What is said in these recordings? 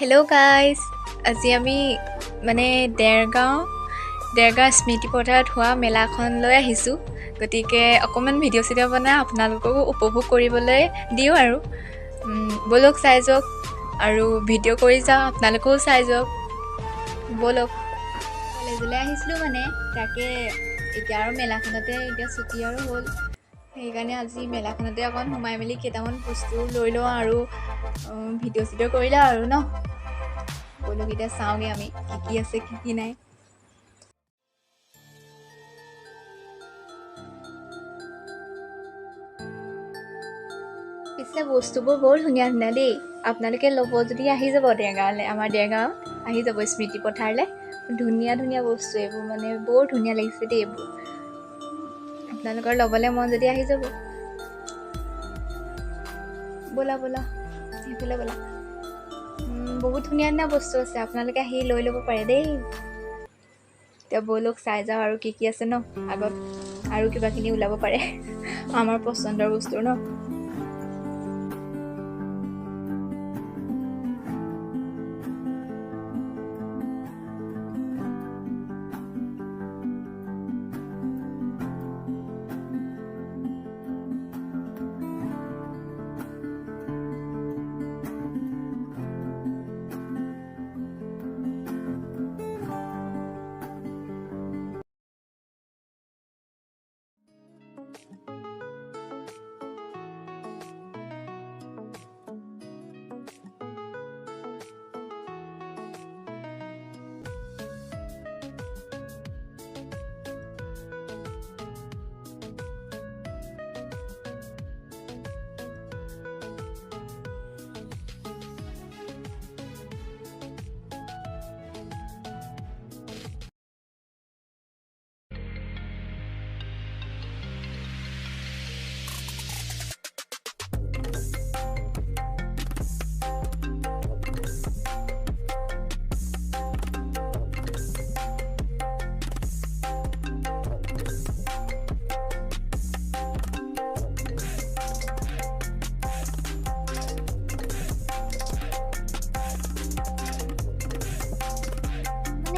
Hello' guys, আজি আমি দেৰগাঁও স্মৃতি পথাৰত হোৱা মেলাখনলৈ আহিছোঁ। গতিকে অকণমান ভিডিঅ' চিডিঅ' বনাই আপোনালোককো উপভোগ কৰিবলৈ দিওঁ আৰু ব'লক চাই যাওক আৰু ভিডিঅ' কৰি যাওঁ, আপোনালোকেও চাই যাওক। ব'লক। কলেজলৈ আহিছিলোঁ তাকে এতিয়া আৰু মেলাখনতে এতিয়া ছুটি আৰু হ'ল। সেইকাৰণে আজি মেলাখনতে অকণ সোমাই মেলি কেইটামান বস্তু লৈ লওঁ আৰু ভিডিঅ' চিডিঅ' কৰিলে আৰু ন। ব'লক এতিয়া চাওঁগৈ আমি কি আছে কি নাই। পিছে বস্তুবোৰ বৰ ধুনীয়া ধুনীয়া দেই। আপোনালোকে ল'ব যদি আহি যাব দেৰগাঁৱলৈ, আমাৰ দেৰগাঁৱত আহি যাব স্মৃতি পথাৰলৈ। ধুনীয়া ধুনীয়া বস্তু এইবোৰ বৰ ধুনীয়া লাগিছে দেই এইবোৰ। আপোনালোকৰ ল'বলৈ মন যদি আহি যাব। ব'লা সেইফালে ব'লা। বহুত ধুনীয়া ধুনীয়া বস্তু আছে, আপোনালোকে আহি লৈ ল'ব পাৰে দেই। এতিয়া ব'লক চাই যাওঁ আৰু কি আছে ন। আগত আৰু কিবাকিনি ওলাব পাৰে আমাৰ পচন্দৰ বস্তু ন।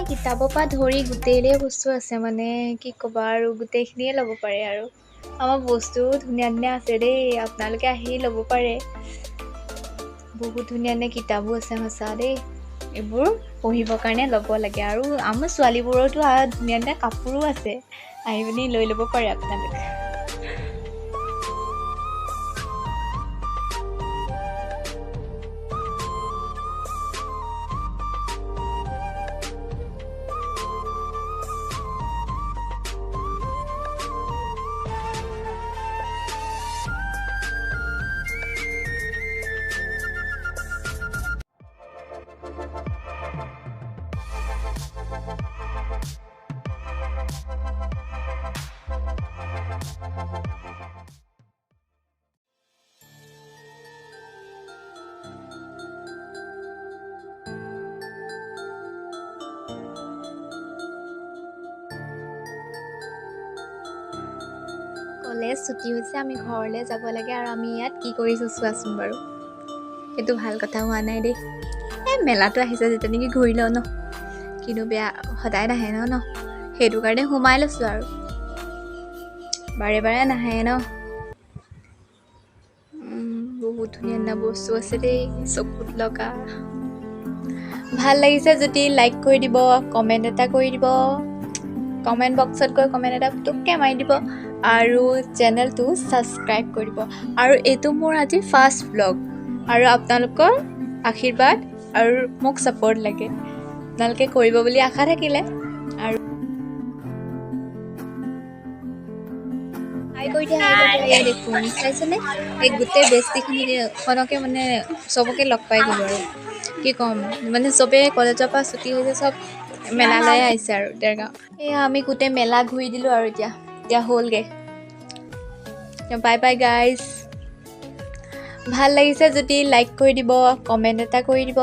কিতাপৰ পৰা ধৰি গোটেইলৈ বস্তু আছে কি ক'বা আৰু, গোটেইখিনিয়ে ল'ব পাৰে আৰু। আমাৰ বস্তু ধুনীয়া ধুনীয়া আছে দেই, আপোনালোকে আহি ল'ব পাৰে। বহুত ধুনীয়া ধুনীয়া কিতাপো আছে সঁচা দেই। এইবোৰ পঢ়িবৰ কাৰণে ল'ব লাগে। আৰু আমাৰ ছোৱালীবোৰতো ধুনীয়া ধুনীয়া কাপোৰো আছে, আহি পিনি লৈ ল'ব পাৰে আপোনালোকে। কলেজ ছুটি হৈছে, আমি ঘৰলৈ যাব লাগে। আৰু আমি ইয়াত কি কৰিছোঁ চোৱাচোন বাৰু। সেইটো ভাল কথা হোৱা নাই দেই। মেলাটো আহিছে যেতিয়া নেকি ঘূৰি লওঁ ন, কিন্তু বেয়া সদায় নাহে ন। সেইটো কাৰণে সোমাই লৈছোঁ আৰু, বাৰে বাৰে নাহে ন। বহুত ধুনীয়া ধুনীয়া বস্তু আছে দেই, চকুত লগা। ভাল লাগিছে যদি লাইক কৰি দিব, কমেণ্ট এটা কৰি দিব। কমেণ্ট বক্সত গৈ কমেণ্ট এটা পুটুককৈ মাৰি দিব আৰু চেনেলটো ছাবস্ক্ৰাইব কৰি দিব। আৰু এইটো মোৰ আজি ফাৰ্ষ্ট ব্লগ, আৰু আপোনালোকৰ আশীৰ্বাদ আৰু মোক ছাপোৰ্ট লাগে। আপোনালোকে কৰিব বুলি আশা থাকিলে। আৰু হাই কৰি দিয়া দেখোন, চাইছেনে? এই গোটেই বেষ্টিখনকে চবকে লগ পাই গ'লো আৰু কি ক'ম। চবেই কলেজৰ পৰা ছুটি হৈছে, চব মেলালৈ আহিছে আৰু দেৰগাঁও। এয়া আমি গোটেই মেলা ঘূৰি দিলোঁ আৰু এতিয়া হ'লগৈ। Bye bye guys. ভাল লাগিছে যদি লাইক কৰি দিব, কমেণ্ট এটা কৰি দিব।